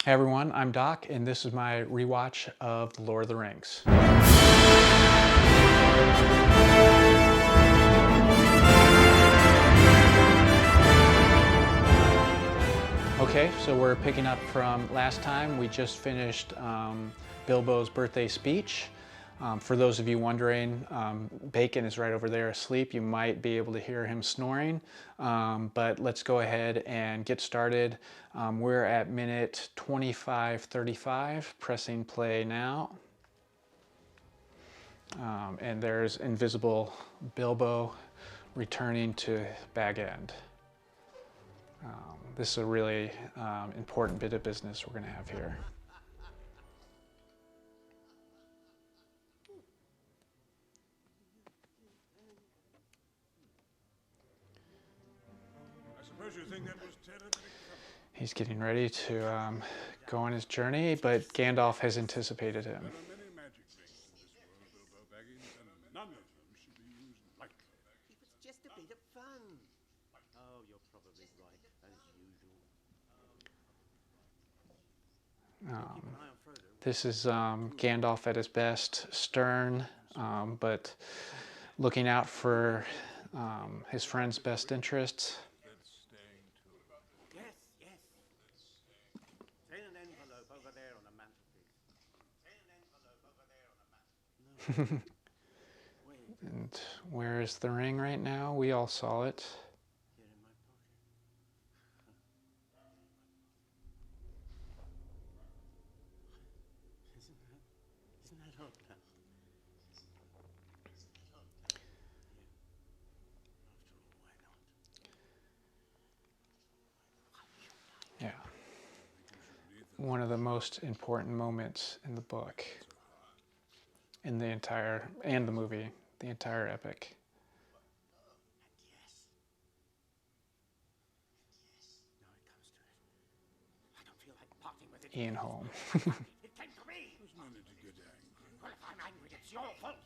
Hey everyone, I'm Doc, and this is my rewatch of The Lord of the Rings. Okay, so we're picking up from last time. We just finished Bilbo's birthday speech. For those of you wondering, Bacon is right over there asleep. You might be able to hear him snoring, but let's go ahead and get started. We're at minute 25:35, pressing play now. And there's invisible Bilbo returning to Bag End. This is a really important bit of business we're going to have here. He's getting ready to go on his journey, but Gandalf has anticipated him. There are many magic things in this world, Bilbo Baggins, and none of them should be used lightly. It was just a bit of fun. Oh, you're probably right, as usual. This is Gandalf at his best, stern, but looking out for his friend's best interests. Yes, yes. There's an envelope over there on the mantelpiece. And where is the ring right now? We all saw it. Here in my pocket. Isn't that odd now? Yeah. One of the most important moments in the book, in the entire, and the movie, the entire epic. Now it comes to it. I don't feel like parting with it. Ian Holm. It came to me. There's no need to get angry. Well, if I'm angry, it's your fault.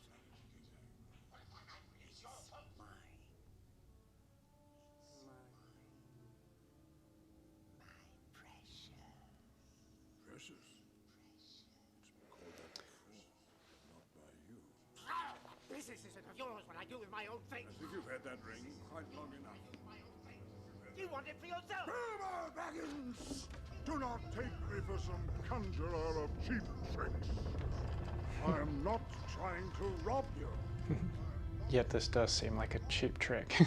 Precious. It's been called that before, not by you. Business isn't of yours when I do with my own thing. I think you've had that ring quite long enough. You want it for yourself. Bilbo Baggins! Do not take me for some conjurer of cheap tricks. I am not trying to rob you. Yet this does seem like a cheap trick. Trying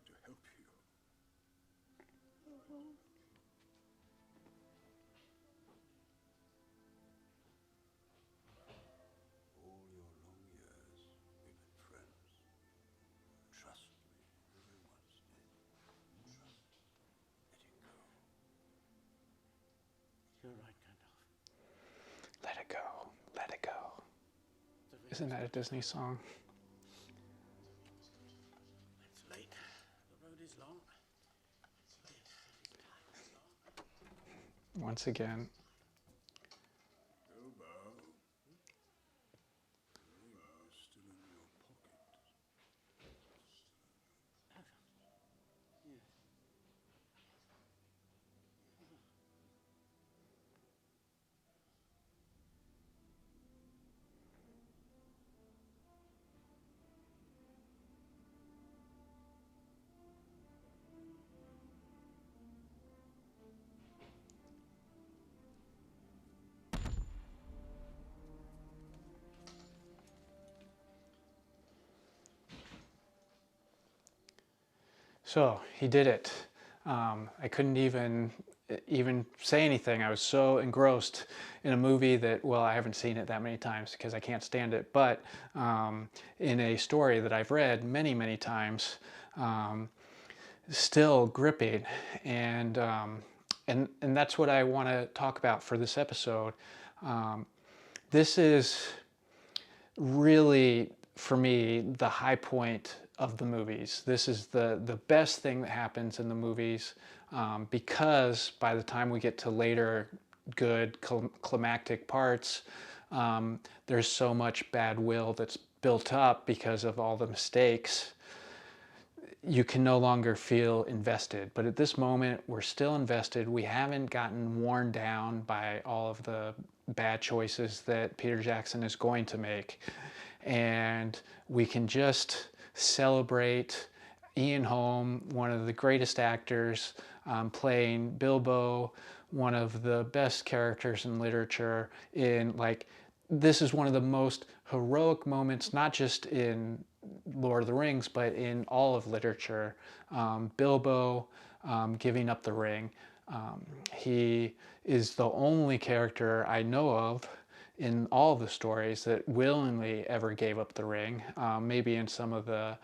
to help you. All your long years, we've been friends. Trust me, everyone's dead. Just let it go. You're right, Gandalf. Let it go, let it go. Isn't that a Disney song? It's late. The road is long. Once again. Bilbo. The ring is still in your pocket. So he did it. I couldn't even say anything. I was so engrossed in a movie that, well, I haven't seen it that many times because I can't stand it, but in a story that I've read many, many times, still gripping. And that's what I want to talk about for this episode. This is really, for me, the high point of the movies. This is the best thing that happens in the movies, because by the time we get to later good climactic parts, there's so much bad will that's built up because of all the mistakes. you can no longer feel invested. But at this moment, we're still invested. We haven't gotten worn down by all of the bad choices that Peter Jackson is going to make. And we can just celebrate Ian Holm, one of the greatest actors, playing Bilbo, one of the best characters in literature. This is one of the most heroic moments, not just in Lord of the Rings, but in all of literature. Bilbo giving up the ring. He is the only character I know of in all the stories that willingly ever gave up the ring. Maybe in some of the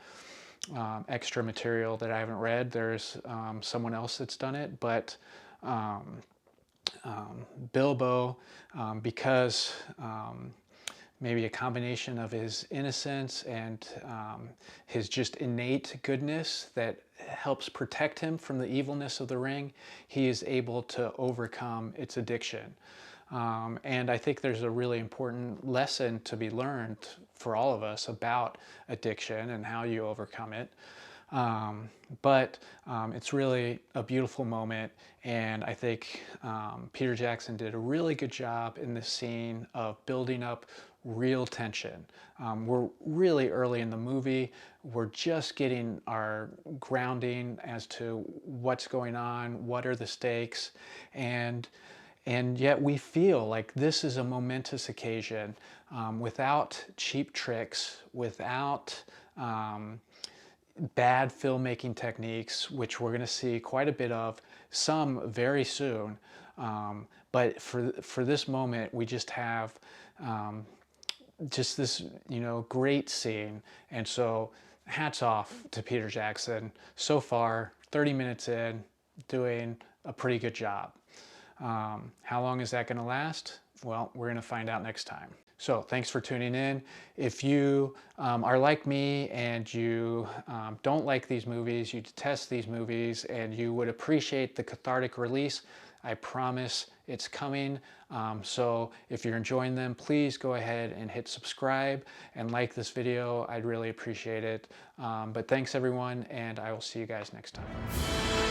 extra material that I haven't read, there's someone else that's done it, but Bilbo, because maybe a combination of his innocence and his just innate goodness that helps protect him from the evilness of the ring, he is able to overcome its addiction. And I think there's a really important lesson to be learned for all of us about addiction and how you overcome it. But it's really a beautiful moment, and I think Peter Jackson did a really good job in this scene of building up real tension. We're really early in the movie. We're just getting our grounding as to what's going on, what are the stakes, and yet we feel like this is a momentous occasion without cheap tricks, without bad filmmaking techniques, which we're going to see quite a bit of, some very soon. But for this moment, we just have just this, great scene. And so hats off to Peter Jackson. So far, 30 minutes in, doing a pretty good job. How long is that going to last? Well, we're going to find out next time. So thanks for tuning in. If you are like me and you don't like these movies, you detest these movies, and you would appreciate the cathartic release, I promise it's coming. So if you're enjoying them, please go ahead and hit subscribe and like this video. I'd really appreciate it. But thanks everyone, and I will see you guys next time.